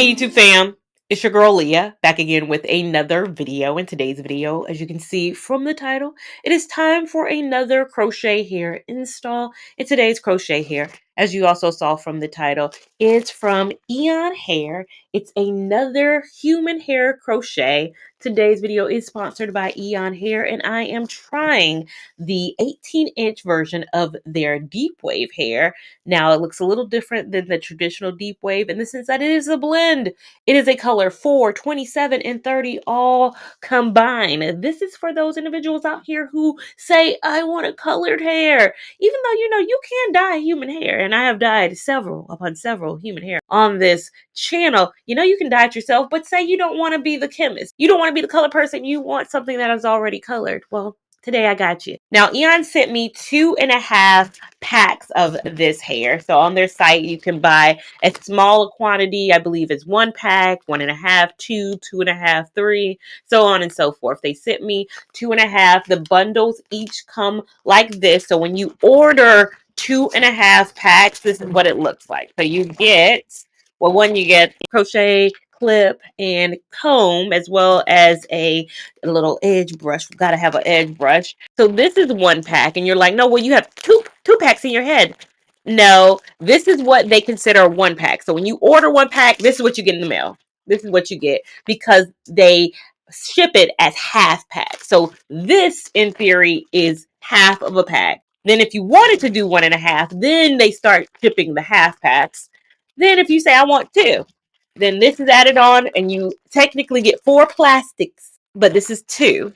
Hey YouTube fam, it's your girl Leah back again with another video. In today's video, as you can see from the title, it is time for another crochet hair install. In today's crochet hair, as you also saw from the title, it's from EayonHair. It's another human hair crochet. Today's video is sponsored by EayonHair, and I am trying the 18-inch version of their deep wave hair. Now, it looks a little different than the traditional deep wave in the sense that it is a blend. It is a color 4, 27, and 30 all combined. This is for those individuals out here who say, I want a colored hair. Even though, you can dye human hair, and I have dyed several upon several human hair on this channel. You can dye it yourself, but say you don't want to be the chemist. You don't want to be the color person. You want something that is already colored. Well, today I got you. Now, Eayon sent me 2.5 packs of this hair. So on their site, you can buy a smaller quantity. I believe it's 1 pack, 1.5, 2, 2.5, 3, so on and so forth. They sent me 2.5. The bundles each come like this. So when you order 2.5 packs, this is what it looks like. So you get, you get crochet clip and comb, as well as a little edge brush. We've got to have an edge brush. So this is 1 pack, and you're like, no, well, you have two packs in your head. No, this is what they consider 1 pack. So when you order 1 pack, this is what you get in the mail. This is what you get because they ship it as half pack. So this, in theory, is half of a pack. Then if you wanted to do 1.5, then they start shipping the half packs. Then if you say, I want 2, then this is added on, and you technically get 4 plastics. But this is 2.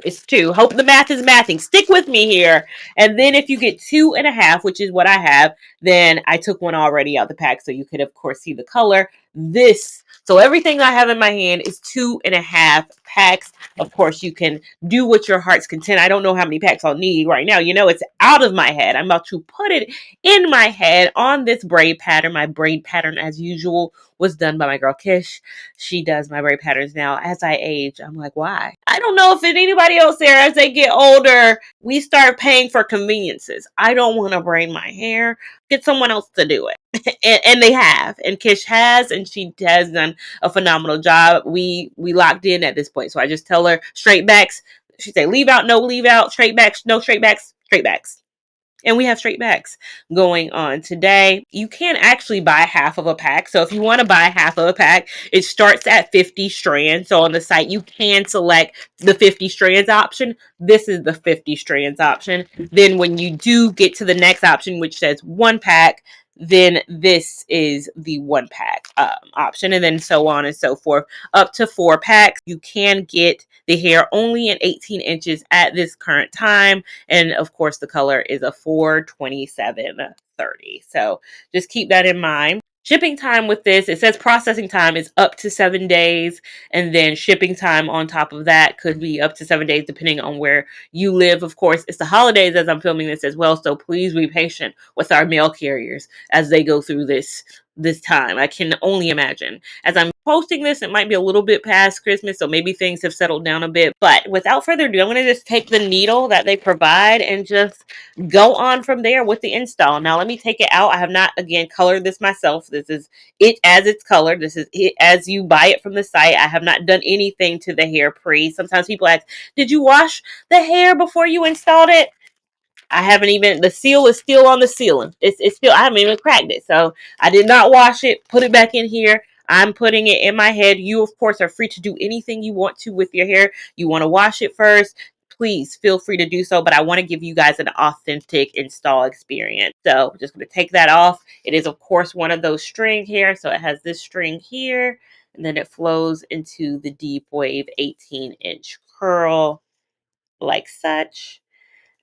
It's 2. Hope the math is mathing. Stick with me here. And then if you get 2.5, which is what I have, then I took 1 already out the pack, so you could, of course, see the color. So everything I have in my hand is 2.5 packs. Of course, you can do what your heart's content. I don't know how many packs I'll need right now. It's out of my head. I'm about to put it in my head on this braid pattern. My braid pattern, as usual, was done by my girl Kish. She does my braid patterns now. As I age, I'm like, why? I don't know if it's anybody else there. As they get older, we start paying for conveniences. I don't want to braid my hair. Get someone else to do it. and they have. And Kish has, and she has done a phenomenal job. We locked in at this point. So I just tell her straight backs. She say leave out, no leave out, straight backs, no straight backs, straight backs. And we have straight backs going on today. You can actually buy half of a pack. So if you want to buy half of a pack, it starts at 50 strands. So on the site, you can select the 50 strands option. This is the 50 strands option. Then when you do get to the next option, which says 1 pack, then this is the 1 pack option, and then so on and so forth. Up to 4 packs. You can get the hair only in 18 inches at this current time. And of course, the color is a 42730. So just keep that in mind. Shipping time with this, it says processing time is up to 7 days, and then shipping time on top of that could be up to 7 days depending on where you live. Of course, it's the holidays as I'm filming this as well, so please be patient with our mail carriers as they go through this time. I can only imagine. As I'm posting this, it might be a little bit past Christmas, so maybe things have settled down a bit. But without further ado, I'm going to just take the needle that they provide and just go on from there with the install. Now, let me take it out. I have not, again, colored this myself. This is it as it's colored. This is it as you buy it from the site. I have not done anything to the hair pre. Sometimes people ask, did you wash the hair before you installed it? I haven't even, the seal is still on the ceiling. It's still, I haven't even cracked it. So I did not wash it, put it back in here. I'm putting it in my head. You, of course, are free to do anything you want to with your hair. You want to wash it first, please feel free to do so. But I want to give you guys an authentic install experience. So I'm just going to take that off. It is, of course, one of those string hair. So it has this string here, and then it flows into the deep wave 18-inch curl like such.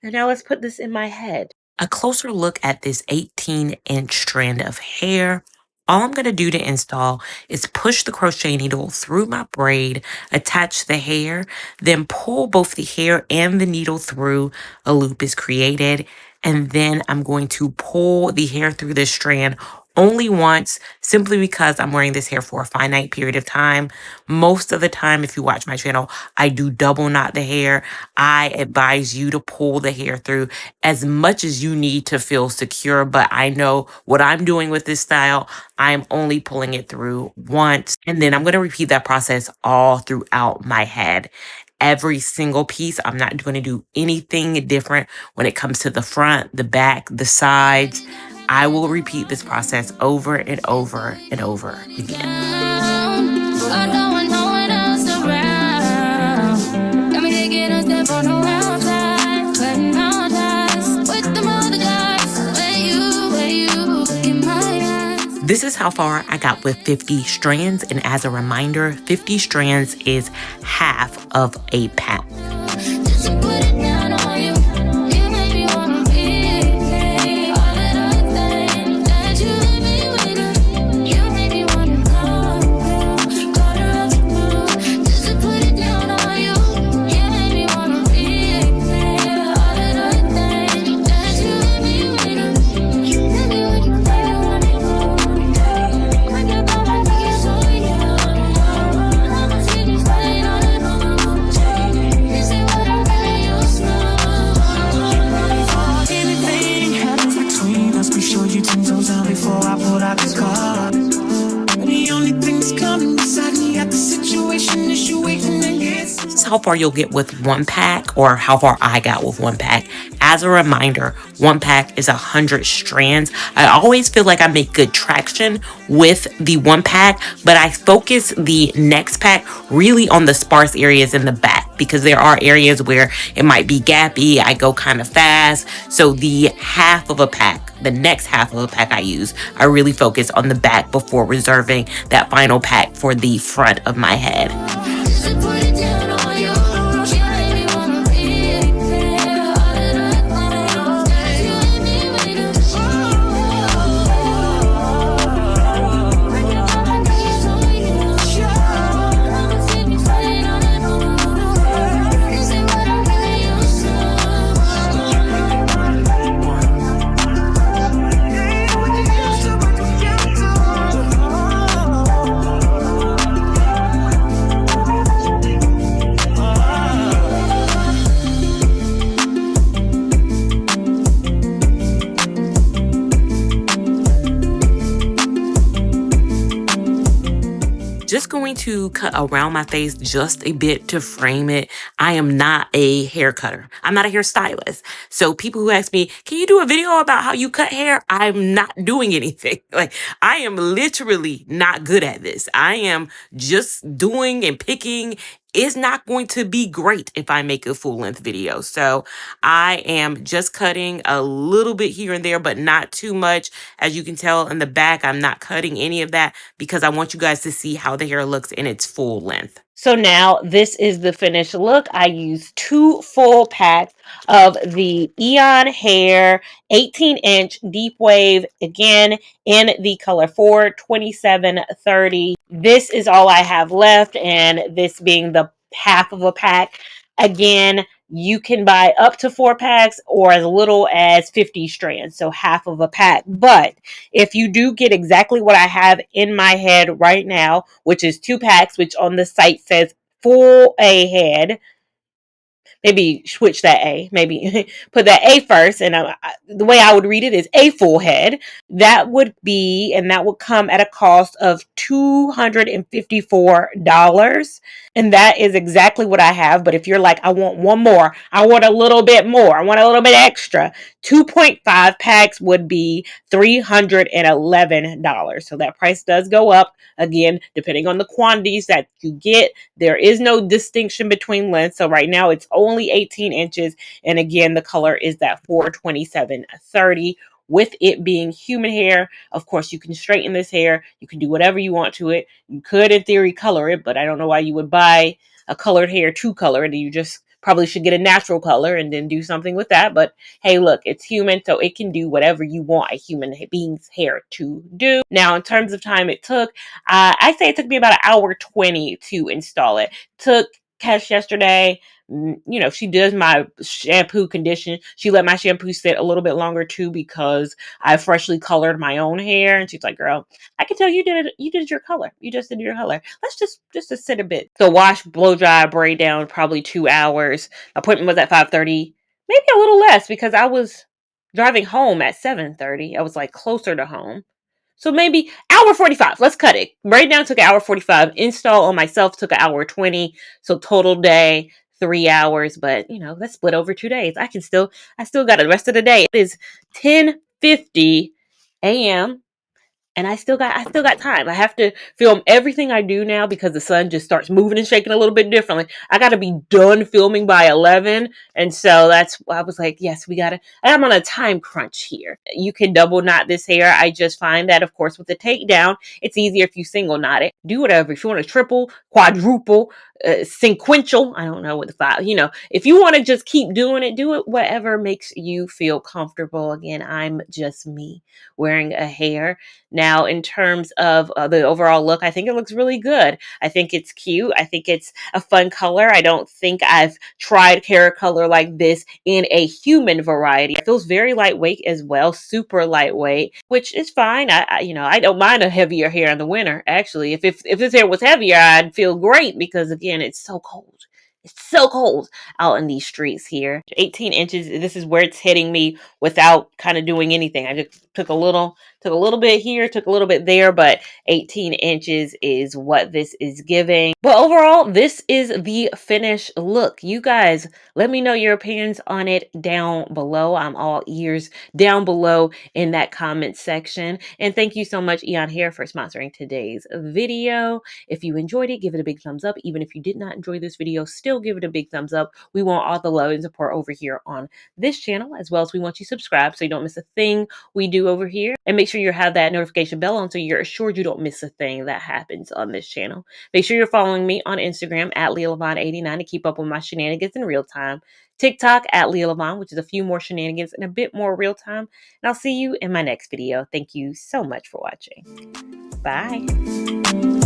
And now let's put this in my head. A closer look at this 18-inch strand of hair. All I'm going to do to install is push the crochet needle through my braid, attach the hair, then pull both the hair and the needle through. A loop is created. And then I'm going to pull the hair through this strand only once, simply because I'm wearing this hair for a finite period of time. Most of the time, if you watch my channel, I do double knot the hair. I advise you to pull the hair through as much as you need to feel secure, but I know what I'm doing with this style. I'm only pulling it through once, and then I'm going to repeat that process all throughout my head. Every single piece, I'm not going to do anything different when it comes to the front, the back, the sides. I will repeat this process over and over and over again. This is how far I got with 50 strands, and as a reminder, 50 strands is half of a pack. This is how far you'll get with one pack, or how far I got with one pack. As a reminder, one pack is 100 strands. I always feel like I make good traction with the one pack, but I focus the next pack really on the sparse areas in the back, because there are areas where it might be gappy. I go kind of fast. So the half of a pack, the next half of a pack I really focus on the back before reserving that final pack for the front of my head. Just going to cut around my face just a bit to frame it. I am not a hair cutter. I'm not a hairstylist. So people who ask me, can you do a video about how you cut hair? I'm not doing anything. Like, I am literally not good at this. I am just doing and picking. It's not going to be great if I make a full length video. So I am just cutting a little bit here and there, but not too much. As you can tell in the back, I'm not cutting any of that because I want you guys to see how the hair looks in its full length. So now this is the finished look. I used 2 full packs of the EayonHair 18-inch deep wave, again in the color 42730. This is all I have left, and this being the half of a pack. Again, you can buy up to 4 packs or as little as 50 strands, so half of a pack. But if you do get exactly what I have in my head right now, which is 2 packs, which on the site says full A head, maybe switch that A, maybe put that A first, and the way I would read it is a full head. That would be, and that would come at a cost of $254, and that is exactly what I have. But if you're like, I want one more, I want a little bit more, I want a little bit extra, 2.5 packs would be $311. So that price does go up, again, depending on the quantities that you get. There is no distinction between lengths. So right now it's only 18 inches. And again, the color is that 42730. With it being human hair, of course, you can straighten this hair. You can do whatever you want to it. You could, in theory, color it, but I don't know why you would buy a colored hair to color it. You just probably should get a natural color and then do something with that. But hey, look, it's human, so it can do whatever you want a human being's hair to do. Now, in terms of time it took, I say it took me about 1 hour 20 to install it. Took cash yesterday. You know, she does my shampoo condition. She let my shampoo sit a little bit longer too because I freshly colored my own hair. And she's like, girl, I can tell you did it. You did your color. You just did your color. Let's just to sit a bit. So wash, blow dry, braid down, probably 2 hours. Appointment was at 5:30, maybe a little less because I was driving home at 7:30. I was like closer to home. So maybe hour 45. Let's cut it. Braid down took an hour 45. Install on myself took an hour 20. So total day 3 hours. But you know, that's split over 2 days. I still got the rest of the day. It is 10:50 a.m. and I still got time. I have to film everything I do now because the sun just starts moving and shaking a little bit differently. I got to be done filming by 11. And so that's why I was like, yes, we got to. I'm on a time crunch here. You can double knot this hair. I just find that, of course, with the takedown, it's easier if you single knot it. Do whatever. If you want to triple, quadruple, sequential, I don't know what the five, you know, if you want to just keep doing it, do it whatever makes you feel comfortable. Again, I'm just me wearing a hair. Now, in terms of the overall look, I think it looks really good. I think it's cute. I think it's a fun color. I don't think I've tried hair color like this in a human variety. It feels very lightweight as well, super lightweight, which is fine. You know, I don't mind a heavier hair in the winter. Actually, if this hair was heavier, I'd feel great because again, it's so cold. It's so cold out in these streets here. 18 inches. This is where it's hitting me without kind of doing anything. I just took a little bit here, took a little bit there, but 18 inches is what this is giving. But overall, this is the finished look. You guys, let me know your opinions on it down below. I'm all ears down below in that comment section. And thank you so much, EayonHair, for sponsoring today's video. If you enjoyed it, give it a big thumbs up. Even if you did not enjoy this video, still give it a big thumbs up. We want all the love and support over here on this channel, as well as we want you subscribed so you don't miss a thing we do over here. And make sure you have that notification bell on so you're assured you don't miss a thing that happens on this channel. Make sure you're following me on Instagram at Lia Lavon 89 to keep up with my shenanigans in real time. TikTok at Lia Lavon, which is a few more shenanigans and a bit more real time. And I'll see you in my next video. Thank you so much for watching. Bye.